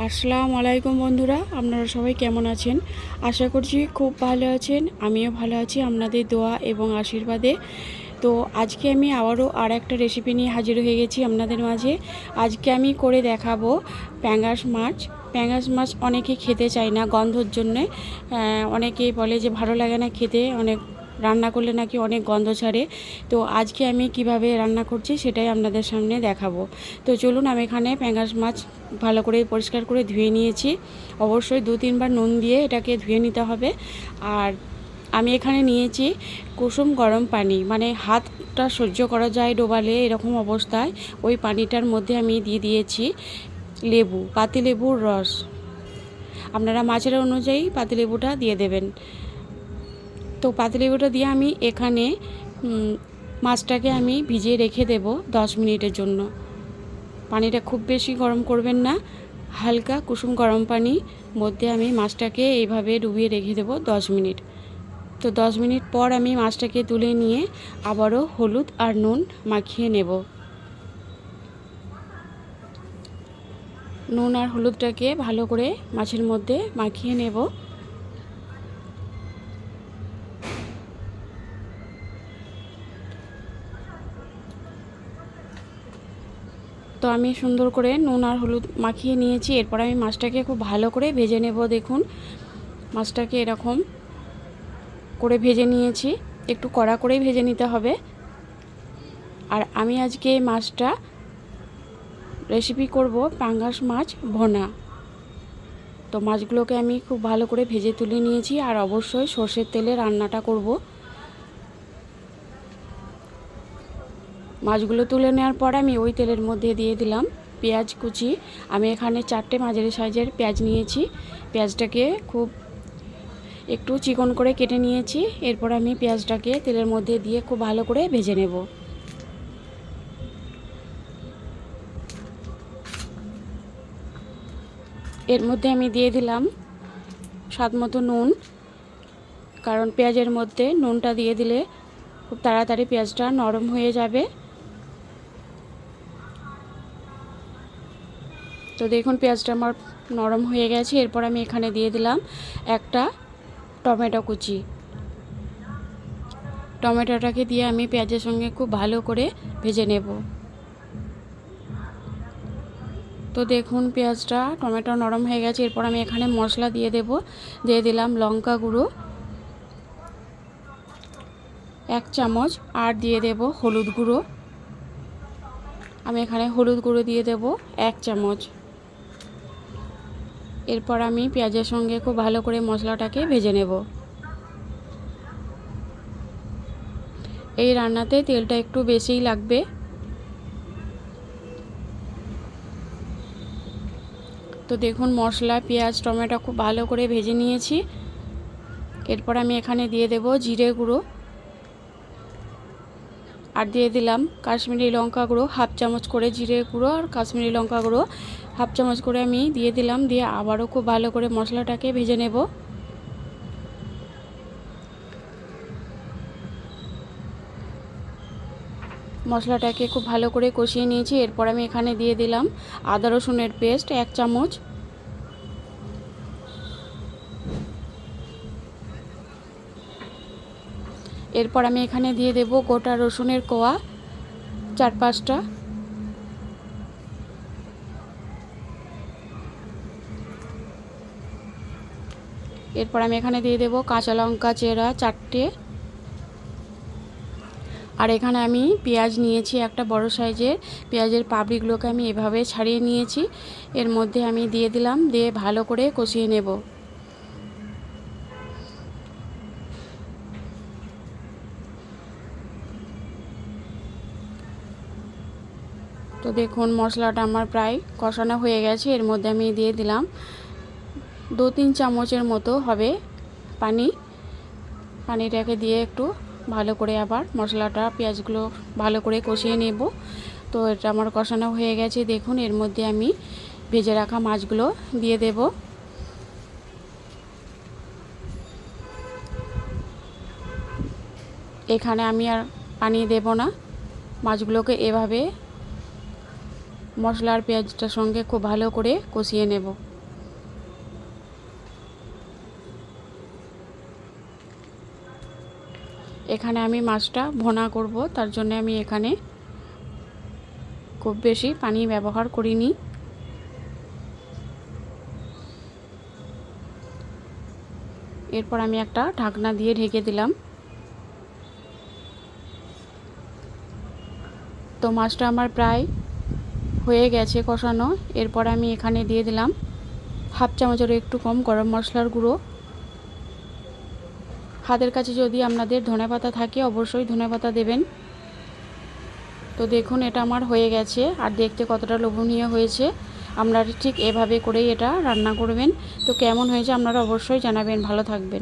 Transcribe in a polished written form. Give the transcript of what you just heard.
আসসালামু আলাইকুম বন্ধুরা, আপনারা সবাই কেমন আছেন? আশা করছি খুব ভালো আছেন। আমিও ভালো আছি আপনাদের দোয়া এবং আশীর্বাদে। তো আজকে আমি আবারও একটা রেসিপি নিয়ে হাজির হয়ে গেছি আপনাদের মাঝে। আজকে আমি করে দেখাবো প্যাঙ্গাস মাছ। প্যাঙ্গাস মাছ অনেকে খেতে চায় না গন্ধর জন্যে। অনেকেই বলে যে ভালো লাগে না খেতে, অনেক রান্না করলে নাকি অনেক গন্ধ ছাড়ে। তো আজকে আমি কিভাবে রান্না করছি সেটাই আপনাদের সামনে দেখাবো। তো চলুন, আমি এখানে প্যাঙ্গাস মাছ ভালো করে পরিষ্কার করে ধুয়ে নিয়েছি। অবশ্যই 2-3 বার নুন দিয়ে এটাকে ধুয়ে নিতে হবে। আর আমি এখানে নিয়েছি কুসুম গরম পানি, মানে হাতটা সহ্য করা যায় ডোবালে এরকম অবস্থায় ওই পানিটার মধ্যে আমি দিয়ে দিয়েছি লেবু, পাতিলেবুর রস। আপনারা মাছের অনুযায়ী পাতিলেবুটা দিয়ে দেবেন। তো পাতিলেবুটা দিয়ে আমি এখানে মাছটাকে আমি ভিজিয়ে রেখে দেব 10 মিনিটের জন্য। পানিটা খুব বেশি গরম করবেন না, হালকা কুসুম গরম পানির মধ্যে আমি মাছটাকে এইভাবে ডুবিয়ে রেখে দেব 10 মিনিট। তো 10 মিনিট পর আমি মাছটাকে তুলে নিয়ে আবারও হলুদ আর নুন মাখিয়ে নেব। নুন আর হলুদটাকে ভালো করে মাছের মধ্যে মাখিয়ে নেব। তো আমি সুন্দর করে নুন আর হলুদ মাখিয়ে নিয়েছি। এরপর আমি মাছটাকে খুব ভালো করে ভেজে নেব। দেখুন, মাছটাকে এরকম করে ভেজে নিয়েছি, একটু কড়া করেই ভেজে নিতে হবে। আর আমি আজকে মাছটা রেসিপি করব পাঙ্গাস মাছ ভোনা। তো মাছগুলোকে আমি খুব ভালো করে ভেজে তুলে নিয়েছি, আর অবশ্যই সর্ষের তেলে রান্নাটা করব। মাছগুলো তুলে নেওয়ার পর আমি ওই তেলের মধ্যে দিয়ে দিলাম পেঁয়াজ কুচি। আমি এখানে 4টে মাঝারি সাইজের পেঁয়াজ নিয়েছি। পেঁয়াজটাকে খুব একটু চিকন করে কেটে নিয়েছি। এরপর আমি পেঁয়াজটাকে তেলের মধ্যে দিয়ে খুব ভালো করে ভেজে নেব। এর মধ্যে আমি দিয়ে দিলাম স্বাদ মতো নুন, কারণ পেঁয়াজের মধ্যে নুনটা দিয়ে দিলে খুব তাড়াতাড়ি পেঁয়াজটা নরম হয়ে যাবে। তো দেখুন, পেঁয়াজটা আমার নরম হয়ে গেছে। এরপর আমি এখানে দিয়ে দিলাম একটা টমেটো কুচি। টমেটোটাকে দিয়ে আমি পেঁয়াজের সঙ্গে খুব ভালো করে ভেজে নেব। তো দেখুন, পেঁয়াজটা টমেটো নরম হয়ে গেছে। এরপর আমি এখানে মশলা দিয়ে দিলাম লঙ্কা গুঁড়ো 1 চামচ, আর দিয়ে দেব হলুদ গুঁড়ো। আমি এখানে হলুদ গুঁড়ো দিয়ে দেব 1 চামচ। এরপর আমি পেঁয়াজের সঙ্গে খুব ভালো করে মশলাটাকে ভেজে নেব। এই রান্নাতে তেলটা একটু বেশিই লাগবে। তো দেখুন, মশলা, পেঁয়াজ, টমেটো খুব ভালো করে ভেজে নিয়েছি। এরপর আমি এখানে দিয়ে দেব জিরে গুঁড়ো, আর দিয়ে দিলাম কাশ্মীরি লঙ্কা গুঁড়ো 1/2 চামচ করে। জিরে গুঁড়ো আর কাশ্মীরি লঙ্কা গুঁড়ো 1/2 চামচ করে আমি দিয়ে দিলাম। দিয়ে আবারও খুব ভালো করে মশলাটাকে ভেজে নেব। মশলাটাকে খুব ভালো করে কষিয়ে নিয়েছি। এরপর আমি এখানে দিয়ে দিলাম আদা রসুনের পেস্ট 1 চামচ। এরপর আমি এখানে দিয়ে দেব গোটা রসুনের কোয়া 4-5টা। এরপর আমি এখানে দিয়ে দেব কাঁচা লঙ্কা চেরা 4টে। আর এখানে আমি পেঁয়াজ নিয়েছি একটা বড় সাইজের। পেঁয়াজের পাপড়িগুলোকে আমি এভাবে ছাড়িয়ে নিয়েছি। এর মধ্যে আমি দিয়ে দিলাম, দিয়ে ভালো করে কষিয়ে নেব। তো দেখুন, মশলাটা আমার প্রায় কষানো হয়ে গেছে। এর মধ্যে আমি দিয়ে দিলাম 2-3 চামচের মতো হবে পানি। পানিটাকে দিয়ে একটু ভালো করে আবার মশলাটা, পেঁয়াজগুলো ভালো করে কষিয়ে নেব। তো এটা আমার কষানো হয়ে গেছে। দেখুন, এর মধ্যে আমি ভেজে রাখা মাছগুলো দিয়ে দেব। এখানে আমি আর পানি দেব না, মাছগুলোকে এভাবে মশলা আর পেঁয়াজটার সঙ্গে খুব ভালো করে কষিয়ে নেব। এখানে আমি মাছটা ভোনা করব, তার জন্য আমি এখানে খুব বেশি পানি ব্যবহার করিনি। এরপর আমি একটা ঢাকনা দিয়ে ঢেকে দিলাম। তো মাছটা আমার প্রায় হয়ে গেছে কষানো। এরপর আমি এখানে দিয়ে দিলাম হাফ চামচেরও একটু কম গরম মশলার গুঁড়ো। হাতের কাছে যদি আপনাদের ধনেপাতা থাকে অবশ্যই ধনেপাতা দেবেন। তো দেখুন এটা আমার হয়ে গেছে, আর দেখতে কতটা লোভনীয় হয়েছে। আপনারা ঠিক এভাবে করেই এটা রান্না করবেন। তো কেমন হয়েছে আপনারা অবশ্যই জানাবেন। ভালো থাকবেন।